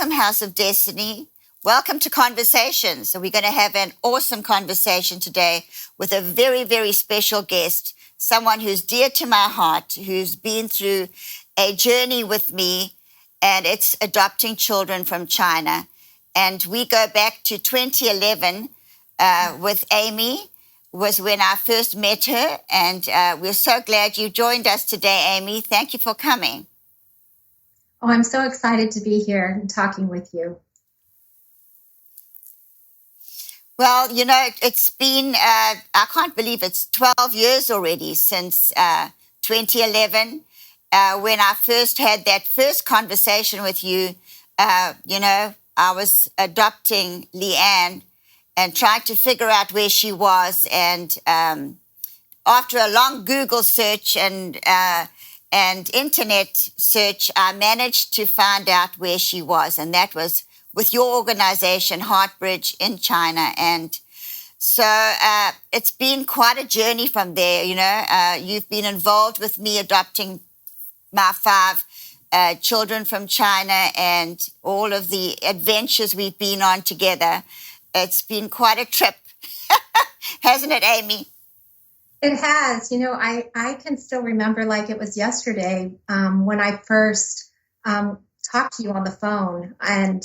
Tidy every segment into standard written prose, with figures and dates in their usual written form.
welcome, House of Destiny. Welcome to Conversations. So we're going to have an awesome conversation today with a very, very special guest, someone who's dear to my heart, who's been through a journey with me, and it's adopting children from China. And we go back to 2011 with Amy, was when I first met her. And we're so glad you joined us today, Amy. Thank you for coming. Oh, I'm so excited to be here and talking with you. Well, it's been, I can't believe it's 12 years already since 2011, when I first had that first conversation with you. I was adopting Leanne and trying to figure out where she was. And after a long Google search and internet search, I managed to find out where she was, and that was with your organization, Heartbridge in China. And so it's been quite a journey from there. You've been involved with me adopting my 5 children from China and all of the adventures we've been on together. It's been quite a trip, hasn't it, Amy? It has. I can still remember like it was yesterday when I first talked to you on the phone. And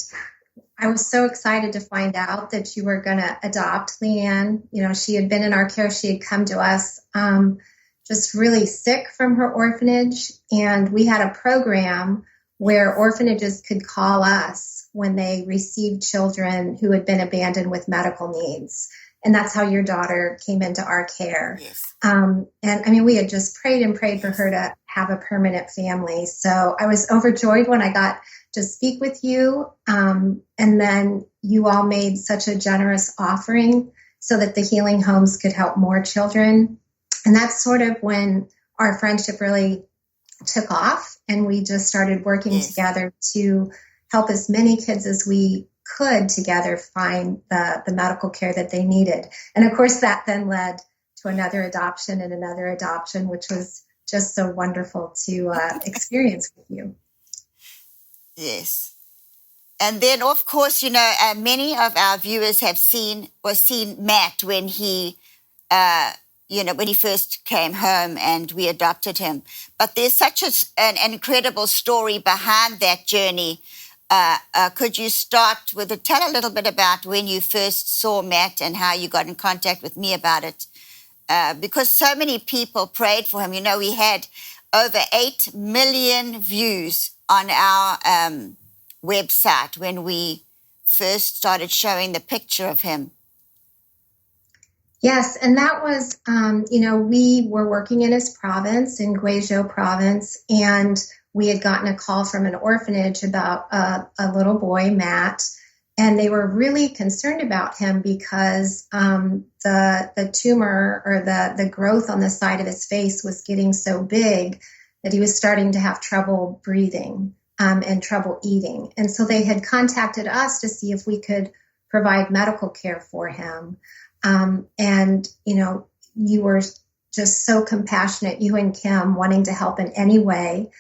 I was so excited to find out that you were going to adopt Leanne. She had been in our care. She had come to us just really sick from her orphanage. And we had a program where orphanages could call us when they received children who had been abandoned with medical needs. And that's how your daughter came into our care. Yes. We had just prayed and prayed for her to have a permanent family. So I was overjoyed when I got to speak with you. And then you all made such a generous offering so that the healing homes could help more children. And that's sort of when our friendship really took off. And we just started working together to help as many kids as we could together find the medical care that they needed. And of course, that then led to another adoption and another adoption, which was just so wonderful to experience with you. Yes. And then, of course, many of our viewers have seen Matt when he, when he first came home and we adopted him. But there's such an incredible story behind that journey. Could you start with tell a little bit about when you first saw Matt and how you got in contact with me about it? Because so many people prayed for him. We had over 8 million views on our website when we first started showing the picture of him. Yes, and that was, we were working in his province, in Guizhou province, and we had gotten a call from an orphanage about a little boy, Matt, and they were really concerned about him because the tumor or the growth on the side of his face was getting so big that he was starting to have trouble breathing and trouble eating. And so they had contacted us to see if we could provide medical care for him. You were just so compassionate, you and Kim, wanting to help in any way.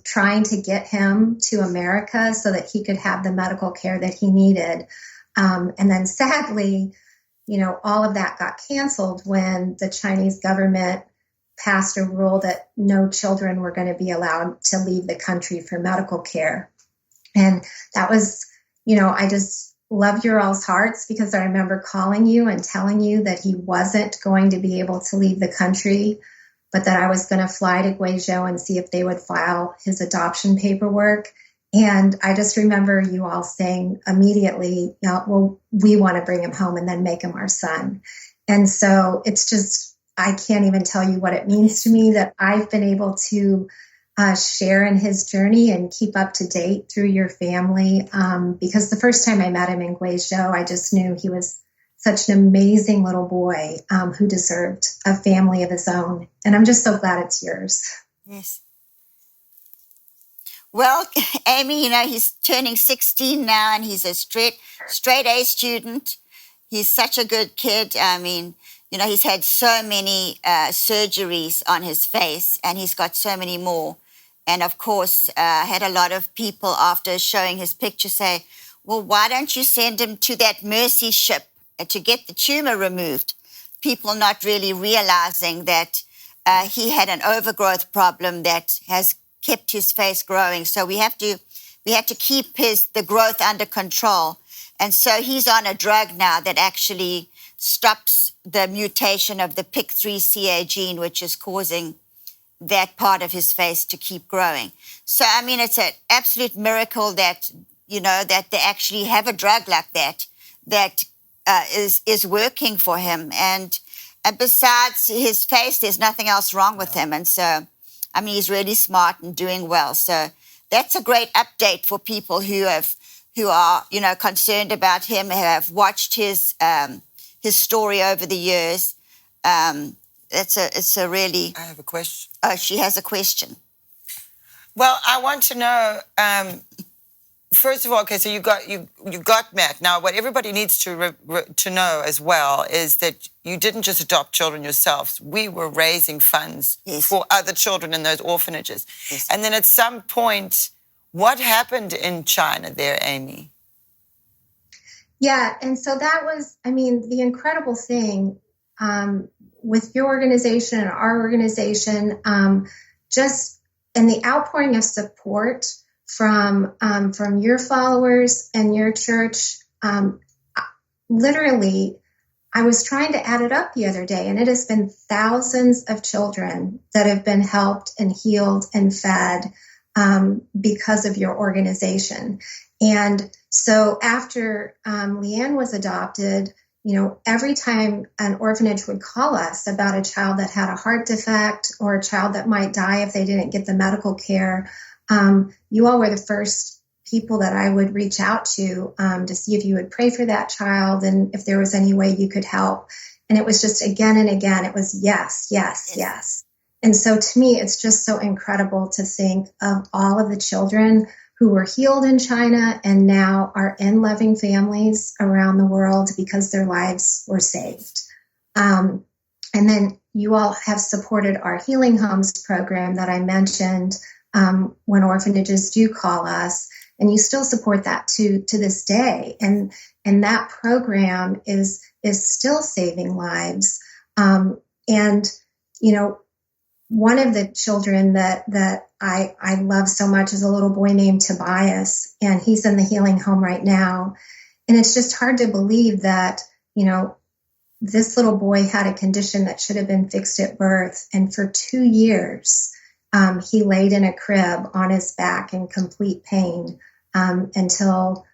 Trying to get him to America so that he could have the medical care that he needed. And then sadly, all of that got canceled when the Chinese government passed a rule that no children were going to be allowed to leave the country for medical care. And that was, I just loved your all's hearts because I remember calling you and telling you that he wasn't going to be able to leave the country, but that I was going to fly to Guizhou and see if they would file his adoption paperwork. And I just remember you all saying immediately, well, we want to bring him home and then make him our son. And so it's just, I can't even tell you what it means to me that I've been able to share in his journey and keep up to date through your family. Because the first time I met him in Guizhou, I just knew he was such an amazing little boy who deserved a family of his own. And I'm just so glad it's yours. Yes. Well, Amy, he's turning 16 now and he's a straight A student. He's such a good kid. He's had so many surgeries on his face and he's got so many more. And of course, had a lot of people after showing his picture say, well, why don't you send him to that mercy ship to get the tumor removed? People not really realizing that he had an overgrowth problem that has kept his face growing. So we had to keep the growth under control. And so he's on a drug now that actually stops the mutation of the PIK3CA gene, which is causing that part of his face to keep growing. So, I mean, it's an absolute miracle that, that they actually have a drug like that is working for him. And besides his face, there's nothing else wrong with him. And so, I mean, he's really smart and doing well. So that's a great update for people who are, concerned about him, who have watched his story over the years. It's a really... I have a question. Oh, she has a question. Well, I want to know, first of all, okay, so you got Matt. Now, what everybody needs to know as well is that you didn't just adopt children yourselves. We were raising funds for other children in those orphanages. Yes. And then at some point, what happened in China there, Amy? Yeah, and so that was, I mean, the incredible thing with your organization and our organization, just and the outpouring of support from your followers and your church. Literally, I was trying to add it up the other day, and it has been thousands of children that have been helped and healed and fed because of your organization. And so after Leanne was adopted, every time an orphanage would call us about a child that had a heart defect or a child that might die if they didn't get the medical care, you all were the first people that I would reach out to see if you would pray for that child and if there was any way you could help. And it was just again and again, it was yes, yes, yes. And so to me, it's just so incredible to think of all of the children who were healed in China and now are in loving families around the world because their lives were saved. And then you all have supported our Healing Homes program that I mentioned when orphanages do call us, and you still support that to this day. And that program is still saving lives. And one of the children that I love so much is a little boy named Tobias, and he's in the Healing Home right now. And it's just hard to believe that, this little boy had a condition that should have been fixed at birth. And for 2 years, he laid in a crib on his back in complete pain until,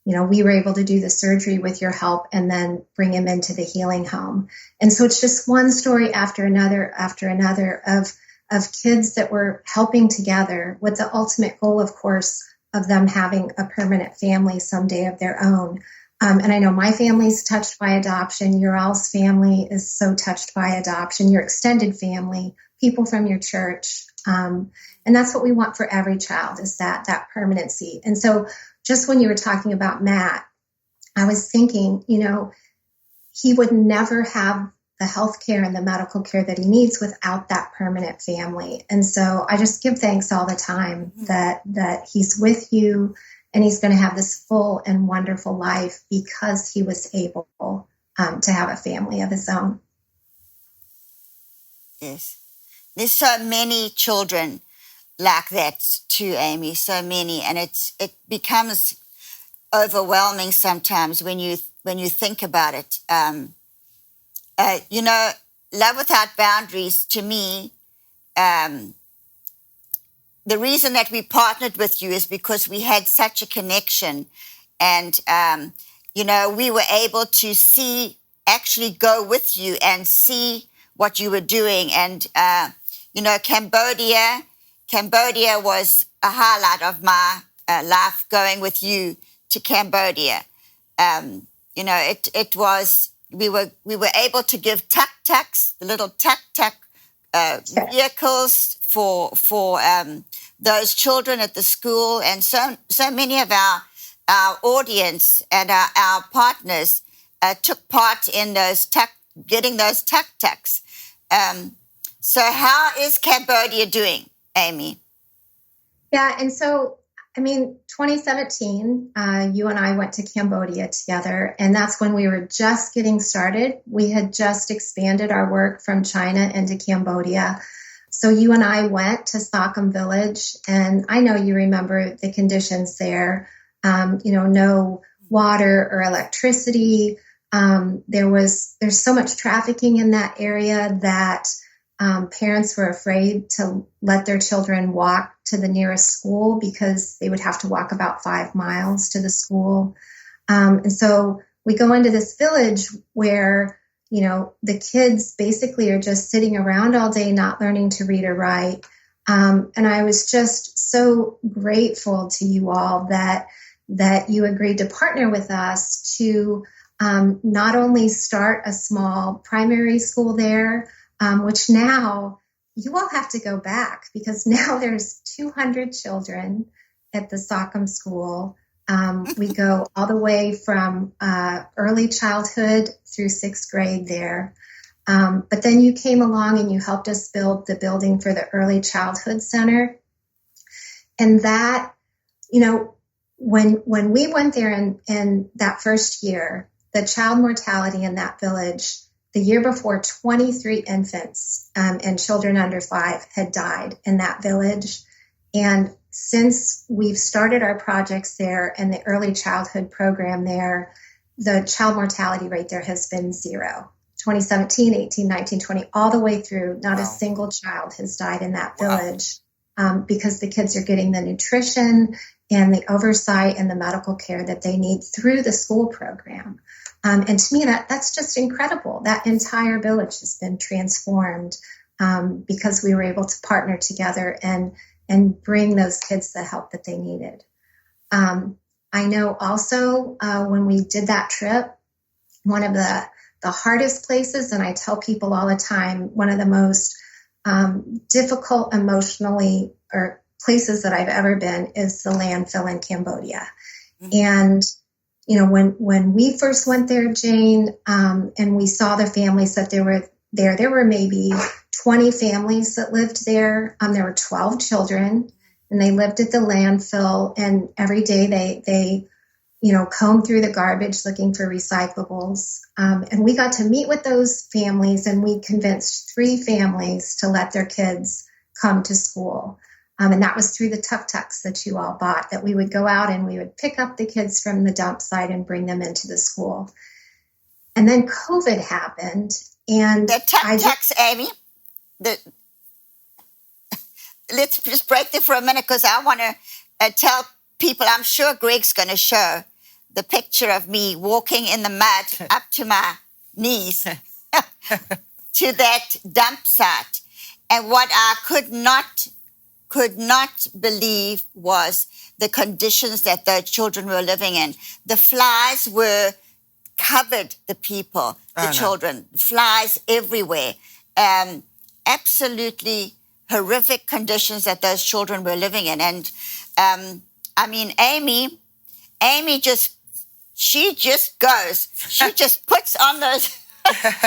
we were able to do the surgery with your help and then bring him into the Healing Home. And so it's just one story after another of kids that were helping together with the ultimate goal, of course, of them having a permanent family someday of their own. And I know my family's touched by adoption. Your all's family is so touched by adoption, your extended family, people from your church. And that's what we want for every child, is that permanency. And so just when you were talking about Matt, I was thinking, he would never have the health care and the medical care that he needs without that permanent family. And so I just give thanks all the time that he's with you and he's going to have this full and wonderful life because he was able to have a family of his own. Yes. There's so many children like that too, Amy, so many. And it becomes overwhelming sometimes when you think about it. Love Without Boundaries, to me, the reason that we partnered with you is because we had such a connection. And, we were able to actually go with you and see what you were doing. And, Cambodia was a highlight of my life, going with you to Cambodia. It was, we were able to give tuk-tuks, the little tuk-tuk vehicles for those children at the school. And so many of our audience and our partners took part in getting those tuk-tuks. So how is Cambodia doing, Amy? Yeah, and so, 2017, you and I went to Cambodia together, and that's when we were just getting started. We had just expanded our work from China into Cambodia. So you and I went to Stockholm Village, and I know you remember the conditions there. No water or electricity. There's so much trafficking in that area that parents were afraid to let their children walk to the nearest school because they would have to walk about 5 miles to the school. And so we go into this village where, the kids basically are just sitting around all day, not learning to read or write. And I was just so grateful to you all that you agreed to partner with us to not only start a small primary school there, which now you all have to go back because now there's 200 children at the Stockholm School. We go all the way from early childhood through 6th grade there. But then you came along and you helped us build the building for the Early Childhood Center. And that, when we went there in that first year, the child mortality in that village, the year before, 23 infants and children under 5 had died in that village. And since we've started our projects there and the early childhood program there, the child mortality rate there has been 0. 2017, 18, 19, 20, all the way through, not a single child has died in that village because the kids are getting the nutrition and the oversight and the medical care that they need through the school program. And to me, that's just incredible. That entire village has been transformed because we were able to partner together and bring those kids the help that they needed. I know also when we did that trip, one of the hardest places, and I tell people all the time, one of the most difficult emotionally or places that I've ever been is the landfill in Cambodia. Mm-hmm. And when we first went there, Jane, and we saw the families that there were maybe 20 families that lived there. There were 12 children, and they lived at the landfill. And every day they combed through the garbage looking for recyclables. And we got to meet with those families, and we convinced 3 families to let their kids come to school. And that was through the tuk-tuks that you all bought, that we would go out and we would pick up the kids from the dump site and bring them into the school. And then COVID happened. And the tuk-tuks, Amy, let's just break there for a minute because I want to tell people, I'm sure Greg's going to show the picture of me walking in the mud up to my knees to that dump site. And what I could not believe was the conditions that the children were living in. The flies were covered the people, the children, flies everywhere. Absolutely horrific conditions that those children were living in. And Amy just goes. She just puts on those.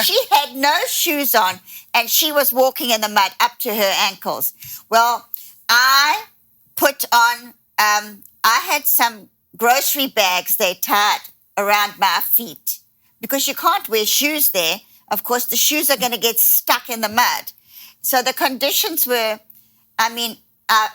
She had no shoes on, and she was walking in the mud up to her ankles. Well, I put on, I had some grocery bags they tied around my feet because you can't wear shoes there. Of course, the shoes are going to get stuck in the mud. So the conditions were, I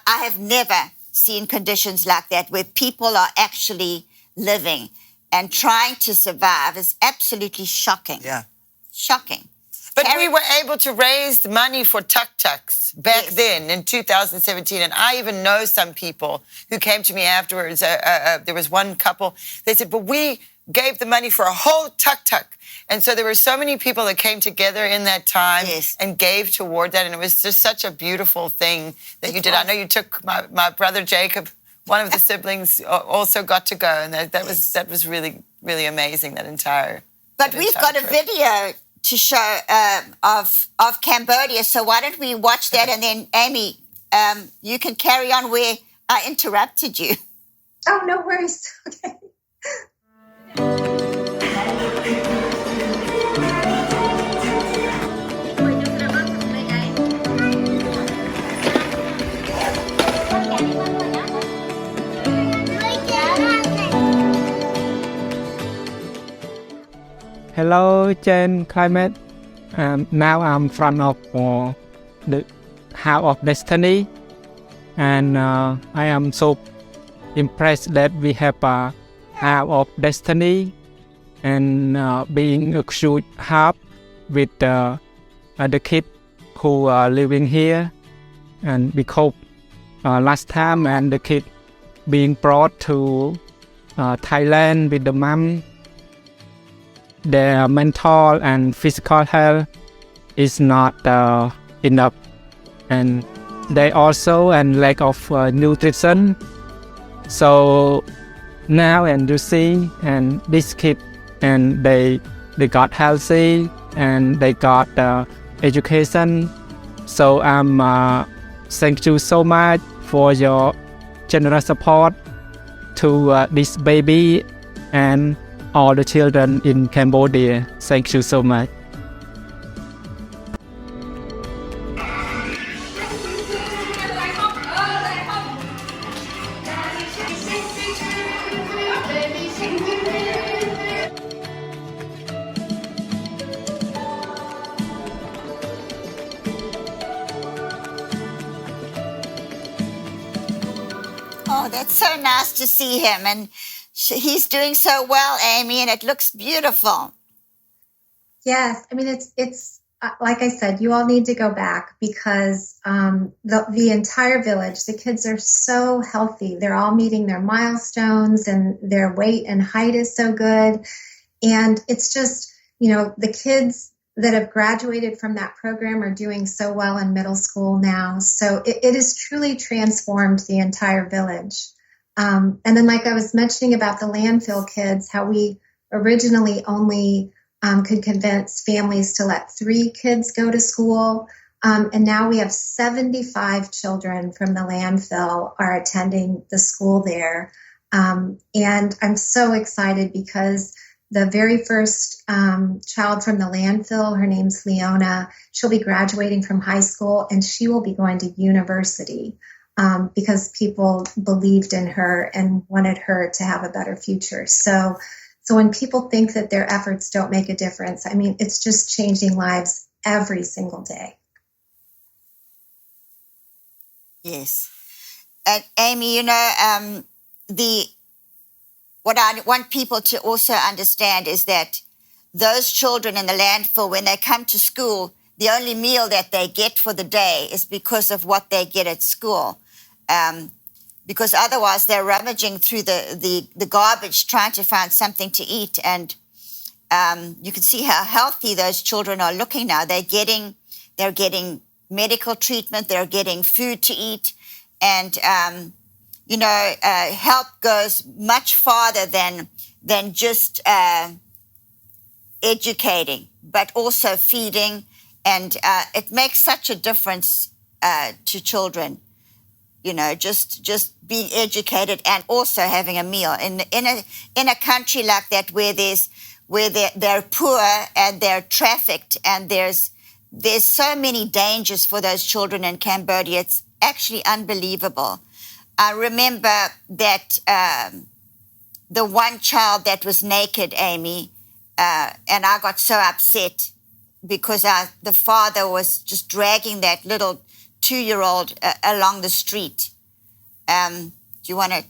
have never seen conditions like that where people are actually living and trying to survive is absolutely shocking. Yeah. Shocking. But we were able to raise money for tuk-tuks back then in 2017. And I even know some people who came to me afterwards. There was one couple. They said, but we gave the money for a whole tuk-tuk. And so there were so many people that came together in that time and gave toward that. And it was just such a beautiful thing that you did. I know you took my brother Jacob, one of the siblings, also got to go. And that was really, really amazing, that entire But we've got a video to show of Cambodia. So why don't we watch that? And then, Amy, you can carry on where I interrupted you. Oh, no worries. Okay. Hello, Jen, Clement. Now I'm in front of the House of Destiny, and I am so impressed that we have a House of Destiny and being a huge hub with the kids who are living here, and because last time and the kid being brought to Thailand with the mom, their mental and physical health is not enough, and they also and lack of nutrition. So now and you see, and this kid and they got healthy and they got education. So thank you so much for your generous support to this baby and all the children in Cambodia. Thank you so much. Oh, that's so nice to see him. And he's doing so well, Amy, and it looks beautiful. Yes, I mean it's like I said, you all need to go back because the entire village, the kids are so healthy. They're all meeting their milestones, and their weight and height is so good. And it's just, the kids that have graduated from that program are doing so well in middle school now. So it has truly transformed the entire village. And then, like I was mentioning about the landfill kids, how we originally only could convince families to let 3 kids go to school. And now we have 75 children from the landfill are attending the school there. And I'm so excited because the very first child from the landfill, her name's Leona, she'll be graduating from high school and she will be going to university because people believed in her and wanted her to have a better future. So when people think that their efforts don't make a difference, I mean, it's just changing lives every single day. Yes. And Amy, what I want people to also understand is that those children in the landfill, when they come to school, the only meal that they get for the day is because of what they get at school. Because otherwise they're rummaging through the garbage trying to find something to eat. And you can see how healthy those children are looking now. They're getting medical treatment. They're getting food to eat. And, help goes much farther than just educating, but also feeding. And it makes such a difference to children. Just being educated and also having a meal in a country like that where they're poor and they're trafficked and there's so many dangers for those children in Cambodia. It's actually unbelievable. I remember that the one child that was naked, Amy, and I got so upset because the father was just dragging that little 2-year-old along the street. Do you want to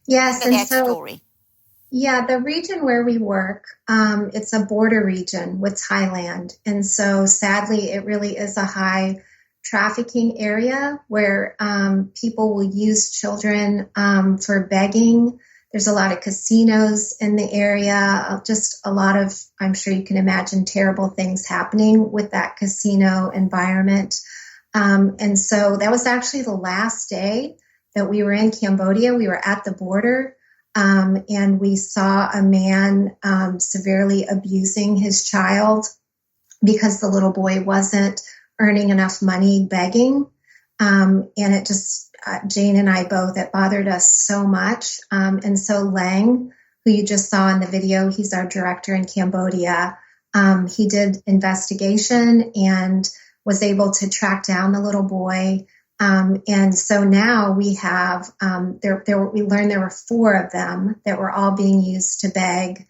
Yes, and that so story? yeah, the region where we work, it's a border region with Thailand, and so sadly, it really is a high trafficking area where people will use children for begging. There's a lot of casinos in the area, just a lot of, I'm sure you can imagine, terrible things happening with that casino environment. And so that was actually the last day that we were in Cambodia. We were at the border and we saw a man severely abusing his child because the little boy wasn't earning enough money begging. And it just, Jane and I both, it bothered us so much. And so Lang, who you just saw in the video, he's our director in Cambodia. He did investigation and was able to track down the little boy. And so now we have, we learned there were 4 of them that were all being used to beg.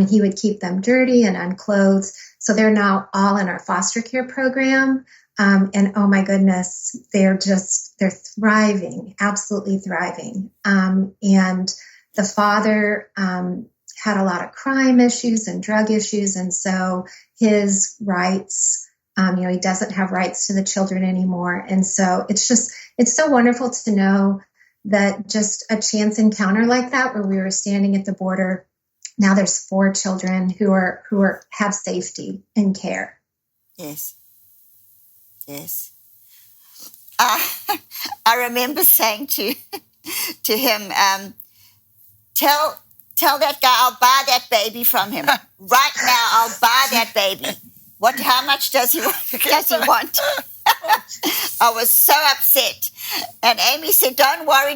He would keep them dirty and unclothed. So they're now all in our foster care program. And oh my goodness, they're thriving, absolutely thriving. And the father had a lot of crime issues and drug issues. And so his rights, he doesn't have rights to the children anymore. And so it's so wonderful to know that just a chance encounter like that, where we were standing at the border, now there's 4 children who have safety and care. Yes. Yes. I remember saying to him, tell that guy I'll buy that baby from him right now. I'll buy that baby. How much does he want? I was so upset, and Amy said, "Don't worry.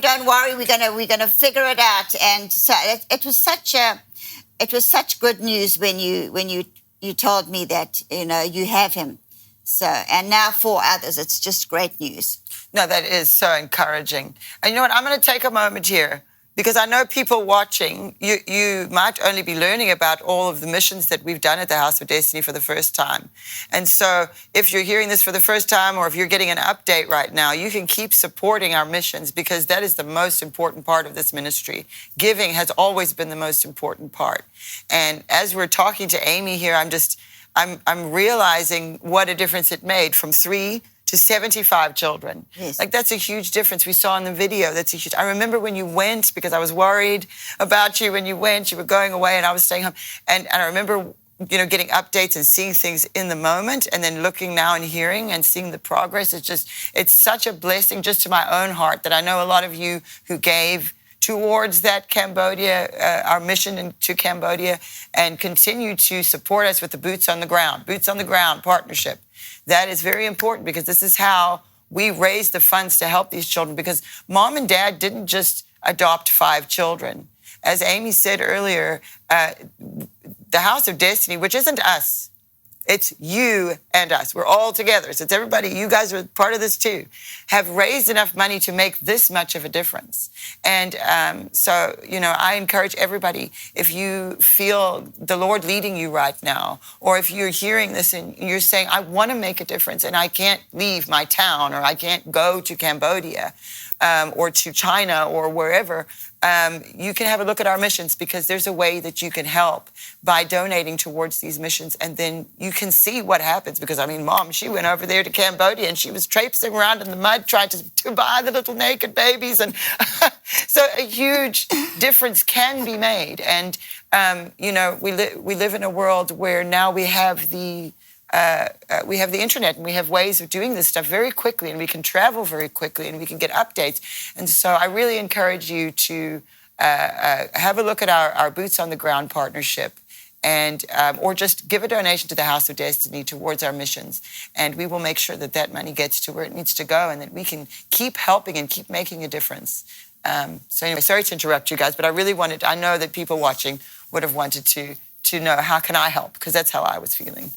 We're gonna figure it out." And so it was such good news when you told me that you have him. So, and now 4 others. It's just great news. No, that is so encouraging. And you know what? I'm going to take a moment here, because I know people watching, you might only be learning about all of the missions that we've done at the House of Destiny for the first time. And so if you're hearing this for the first time, or if you're getting an update right now, you can keep supporting our missions, because that is the most important part of this ministry. Giving has always been the most important part. And as we're talking to Amy here, I'm realizing what a difference it made, from 3 to 75 children. Yes. Like, that's a huge difference. We saw in the video, that's a huge. I remember when you went, because I was worried about you when you went. You were going away and I was staying home. And I remember, getting updates and seeing things in the moment, and then looking now and hearing and seeing the progress. It's such a blessing just to my own heart, that I know a lot of you who gave towards that Cambodia, our mission to Cambodia, and continue to support us with the Boots on the Ground partnership. That is very important, because this is how we raise the funds to help these children, because Mom and Dad didn't just adopt 5 children. As Amy said earlier, the House of Destiny, which isn't us, it's you and us. We're all together. So it's everybody. You guys are part of this too. Have raised enough money to make this much of a difference. And so, I encourage everybody, if you feel the Lord leading you right now, or if you're hearing this and you're saying, I want to make a difference and I can't leave my town, or I can't go to Cambodia, or to China, or wherever, you can have a look at our missions, because there's a way that you can help by donating towards these missions. And then you can see what happens, because Mom, she went over there to Cambodia and she was traipsing around in the mud trying to buy the little naked babies. And so a huge difference can be made. And, we live in a world where now we have the internet, and we have ways of doing this stuff very quickly, and we can travel very quickly, and we can get updates. And so I really encourage you to have a look at our Boots on the Ground partnership, and or just give a donation to the House of Destiny towards our missions. And we will make sure that money gets to where it needs to go, and that we can keep helping and keep making a difference. So anyway, sorry to interrupt you guys, but I know that people watching would have wanted to know, how can I help? Because that's how I was feeling.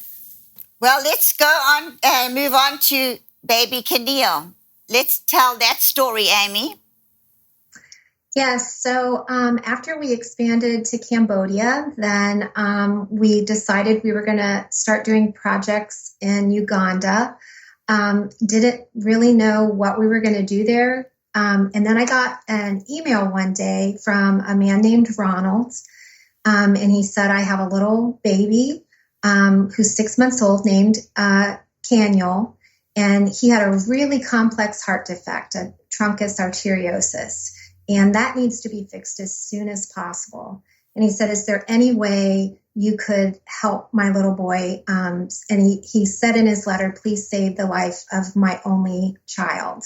Well, let's go on and move on to baby Keneal. Let's tell that story, Amy. Yes. So after we expanded to Cambodia, then we decided we were going to start doing projects in Uganda. Didn't really know what we were going to do there. And then I got an email one day from a man named Ronald. And he said, I have a little baby who's 6 months old, named Keneal, and he had a really complex heart defect, a truncus arteriosus, and that needs to be fixed as soon as possible. And he said, is there any way you could help my little boy? And he said in his letter, please save the life of my only child.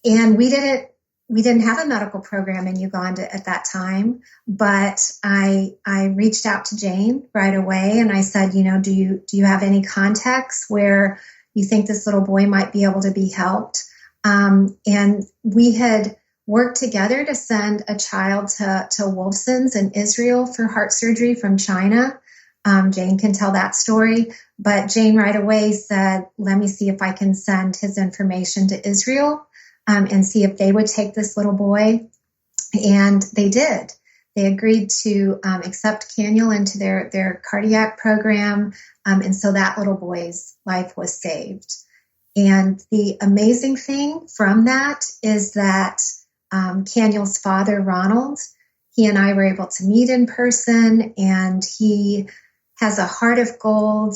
And we didn't have a medical program in Uganda at that time, but I reached out to Jane right away, and I said, do you have any contacts where you think this little boy might be able to be helped? And we had worked together to send a child to Wolfson's in Israel for heart surgery from China. Jane can tell that story, but Jane right away said, let me see if I can send his information to Israel. And see if they would take this little boy. And they did. they agreed to accept Caniel into their cardiac program. And so that little boy's life was saved. And the amazing thing from that is that Caniel's father, Ronald, he and I were able to meet in person, and he has a heart of gold,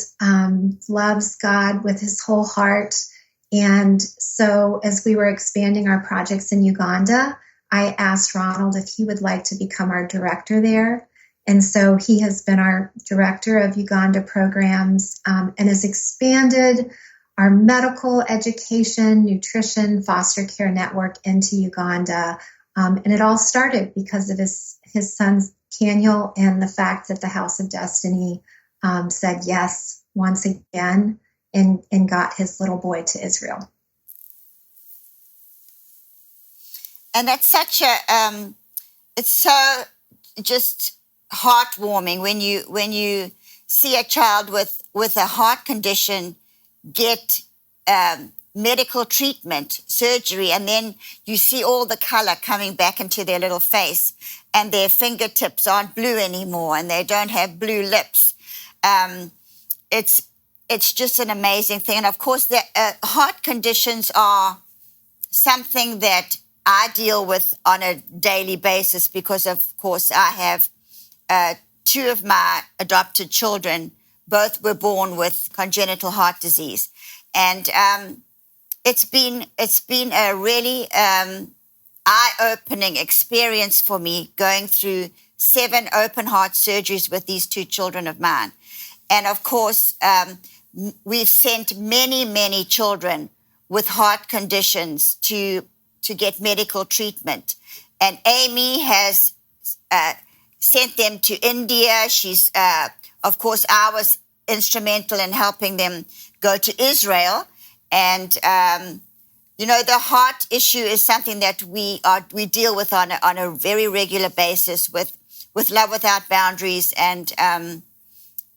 loves God with his whole heart. And so as we were expanding our projects in Uganda, I asked Ronald if he would like to become our director there. And so he has been our director of Uganda programs and has expanded our medical education, nutrition, foster care network into Uganda. And it all started because of his son's Caniel and the fact that the House of Destiny said yes once again and got his little boy to Israel. And that's such a it's so just heartwarming when you see a child with a heart condition get medical treatment, surgery, and then you see all the color coming back into their little face, and their fingertips aren't blue anymore, and they don't have blue lips. It's just an amazing thing. And of course, the heart conditions are something that I deal with on a daily basis because, of course, I have two of my adopted children. Both were born with congenital heart disease, and it's been a really eye-opening experience for me going through 7 open heart surgeries with these 2 children of mine. And of course, we've sent many children with heart conditions to get medical treatment. And Amy has sent them to India. She's, of course, I was instrumental in helping them go to Israel. And, the heart issue is something that we deal with on a very regular basis with Love Without Boundaries. And,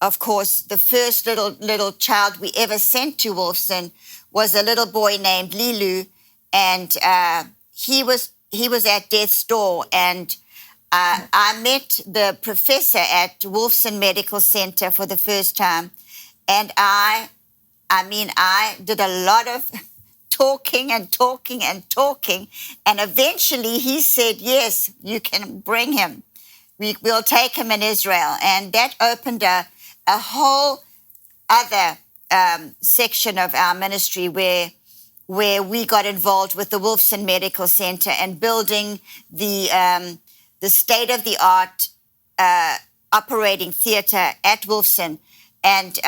of course, the first little child we ever sent to Wolfson was a little boy named Lilu, and he was at death's door. And I met the professor at Wolfson Medical Center for the first time, and I did a lot of talking, and eventually he said, yes, you can bring him. We'll take him in Israel. And that opened a whole other section of our ministry where we got involved with the Wolfson Medical Center and building the state-of-the-art operating theater at Wolfson. And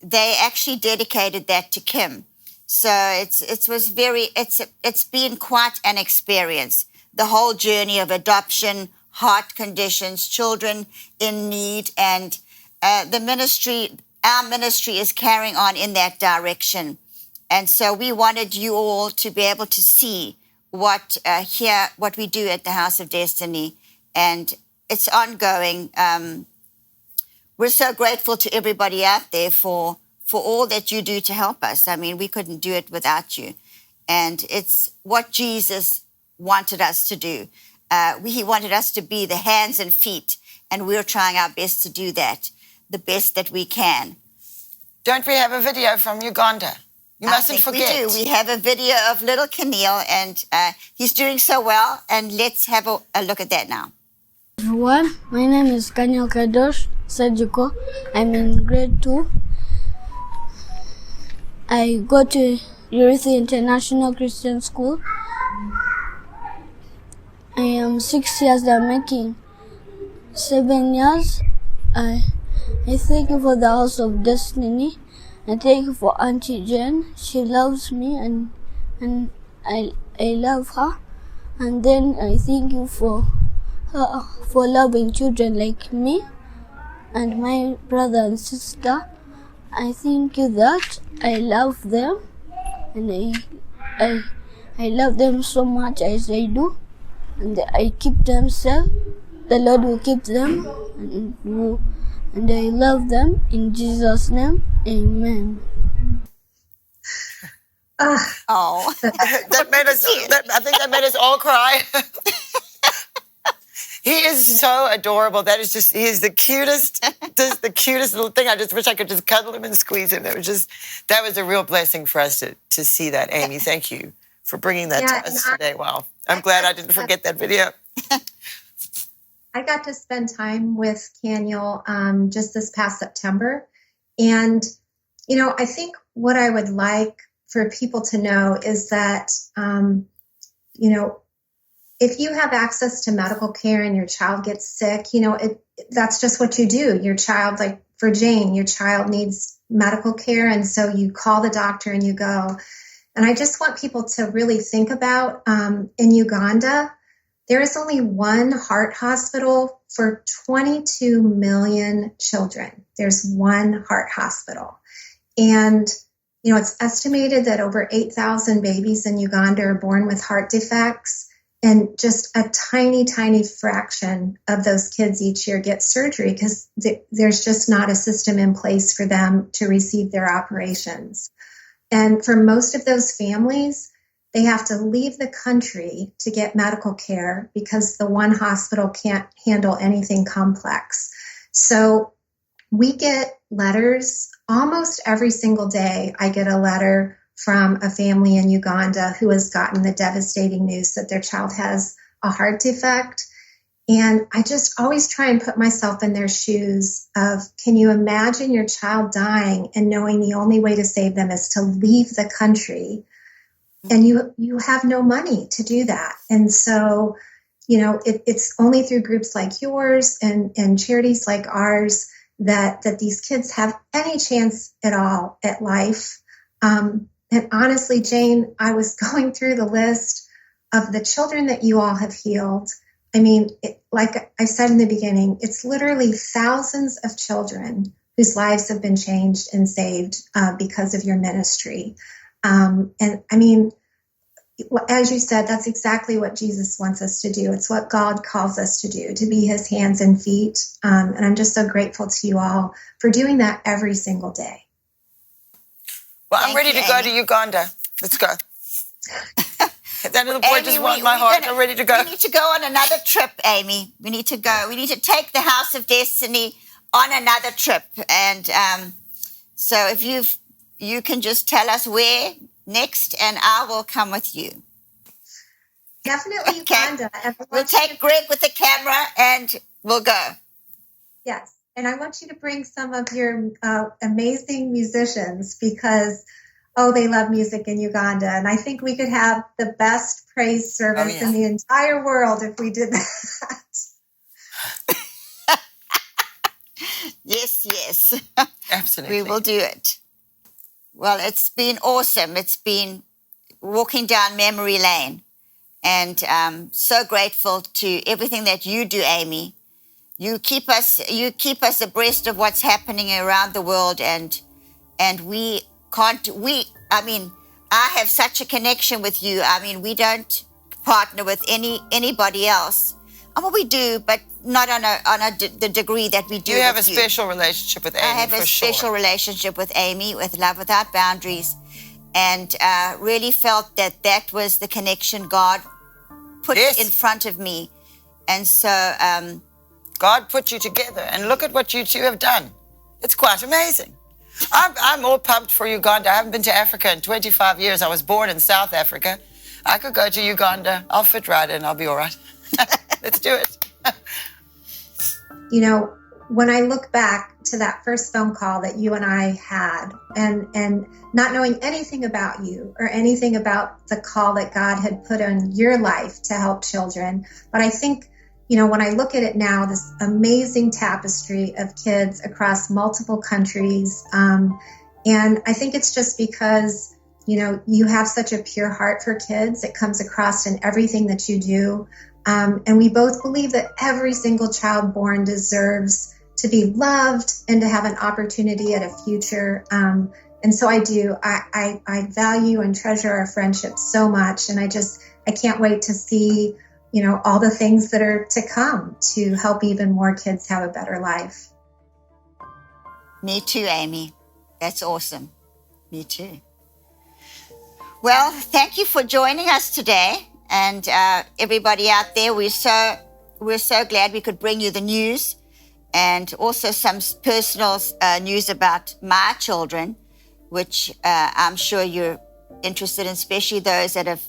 they actually dedicated that to Kim. So it's been quite an experience. The whole journey of adoption, heart conditions, children in need, and our ministry is carrying on in that direction. And so we wanted you all to be able to see what we do at the House of Destiny, and it's ongoing. We're so grateful to everybody out there for all that you do to help us. I mean, we couldn't do it without you. And it's what Jesus wanted us to do. He wanted us to be the hands and feet, and we're trying our best to do that, the best that we can. Don't we have a video from Uganda? You mustn't forget. We do. We have a video of little Keneal, and he's doing so well. And let's have a look at that now. Everyone, my name is Keneal Kadosh Sajiko. I'm in grade 2. I go to Urithi International Christian School. I am 6 years. I'm making 7 years. I thank you for the House of Destiny. I thank you for Auntie Jen. She loves me, and I love her. And then I thank you for loving children like me and my brother and sister. I thank you that I love them, and I love them so much as I do, and I keep them safe. The Lord will keep them, and I love them in Jesus' name. Amen. That made us. I think that made us all cry. He is so adorable. That is just, he is the cutest, just the cutest little thing. I just wish I could just cuddle him and squeeze him. That was a real blessing for us to see that, Amy. Thank you for bringing that to us today. Wow. I'm glad I didn't forget that video. I got to spend time with Caniel just this past September. And, I think what I would like for people to know is that, if you have access to medical care and your child gets sick, that's just what you do. Your child, like for Jane, your child needs medical care. And so you call the doctor and you go. And I just want people to really think about in Uganda, there is only one heart hospital for 22 million children. There's one heart hospital. And, it's estimated that over 8,000 babies in Uganda are born with heart defects. And just a tiny, tiny fraction of those kids each year get surgery because there's just not a system in place for them to receive their operations. And for most of those families, they have to leave the country to get medical care because the one hospital can't handle anything complex. So we get letters almost every single day. I get a letter from a family in Uganda who has gotten the devastating news that their child has a heart defect. And I just always try and put myself in their shoes of, can you imagine your child dying and knowing the only way to save them is to leave the country? And you have no money to do that. And so, it's only through groups like yours and charities like ours that these kids have any chance at all at life. And honestly, Jane, I was going through the list of the children that you all have healed. I mean, like I said in the beginning, it's literally thousands of children whose lives have been changed and saved because of your ministry. And I mean, as you said, that's exactly what Jesus wants us to do. It's what God calls us to do, to be his hands and feet. And I'm just so grateful to you all for doing that every single day. Well, I'm ready to go to Uganda. Let's go. That little boy just won my heart. I'm ready to go. We need to go on another trip, Amy. We need to go. We need to take the House of Destiny on another trip. And so if you can just tell us where next, and I will come with you. Definitely Uganda. We'll take Greg with the camera and we'll go. Yes. And I want you to bring some of your amazing musicians because, they love music in Uganda. And I think we could have the best praise service in the entire world if we did that. Yes. Absolutely. We will do it. Well, it's been awesome. It's been walking down memory lane. And I'm so grateful to everything that you do, Amy. You keep us abreast of what's happening around the world, and I have such a connection with you. I mean, we don't partner with anybody else. Well, we do, but not on the degree that we do. You have a special relationship with Amy. I have a special relationship with Amy, with Love Without Boundaries, and really felt that was the connection God put in front of me, and so. God put you together, and look at what you two have done. It's quite amazing. I'm all pumped for Uganda. I haven't been to Africa in 25 years. I was born in South Africa. I could go to Uganda. I'll fit right in. I'll be all right. Let's do it. When I look back to that first phone call that you and I had, and not knowing anything about you or anything about the call that God had put on your life to help children, but I think when I look at it now, this amazing tapestry of kids across multiple countries. And I think it's just because, you have such a pure heart for kids. It comes across in everything that you do. And we both believe that every single child born deserves to be loved and to have an opportunity at a future. And so I do. I value and treasure our friendship so much. And I can't wait to see all the things that are to come to help even more kids have a better life. Me too, Amy. That's awesome. Me too. Well, thank you for joining us today. And everybody out there, we're so we're so glad we could bring you the news and also some personal news about my children, which I'm sure you're interested in, especially those that have,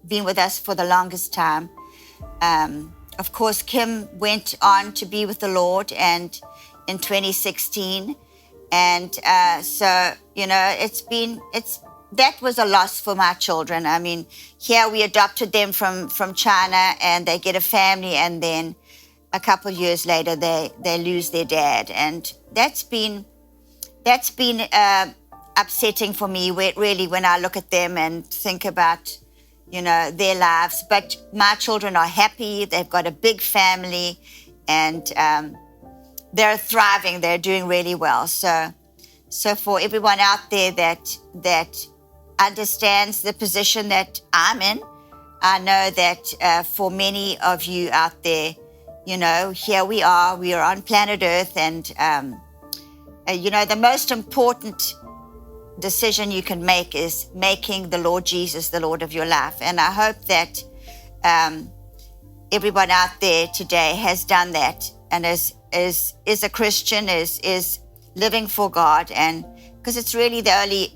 been with us for the longest time. Of course, Kim went on to be with the Lord and in 2016. And so, that was a loss for my children. I mean, here we adopted them from China and they get a family, and then a couple of years later they lose their dad. And that's been upsetting for me, really, when I look at them and think about, their lives. But my children are happy. They've got a big family, and they're thriving. They're doing really well. So for everyone out there that understands the position that I'm in, I know that for many of you out there, here we are on planet Earth, and the most important decision you can make is making the Lord Jesus the Lord of your life. And I hope that everyone out there today has done that and is a Christian, is living for God, and because it's really the only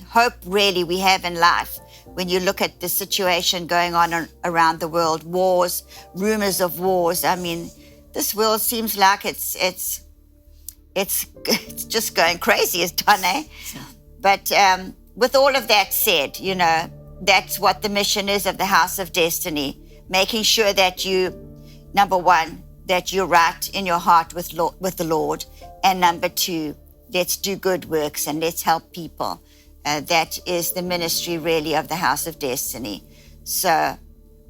hope really we have in life. When you look at the situation going on around the world, wars, rumors of wars. I mean, this world seems like it's just going crazy, as Donnè. But with all of that said, that's what the mission is of the House of Destiny, making sure that you, number one, that you're right in your heart with the Lord, and number two, let's do good works and let's help people. That is the ministry really of the House of Destiny. So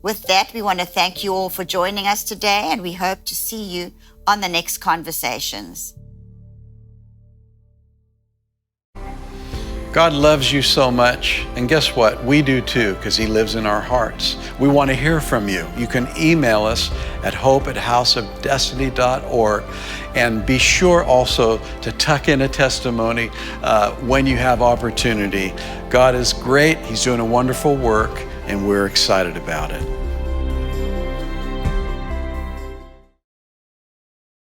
with that, we want to thank you all for joining us today, and we hope to see you on the next conversations. God loves you so much, and guess what? We do too, because He lives in our hearts. We want to hear from you. You can email us at hope@houseofdestiny.org, and be sure also to tuck in a testimony when you have opportunity. God is great. He's doing a wonderful work, and we're excited about it.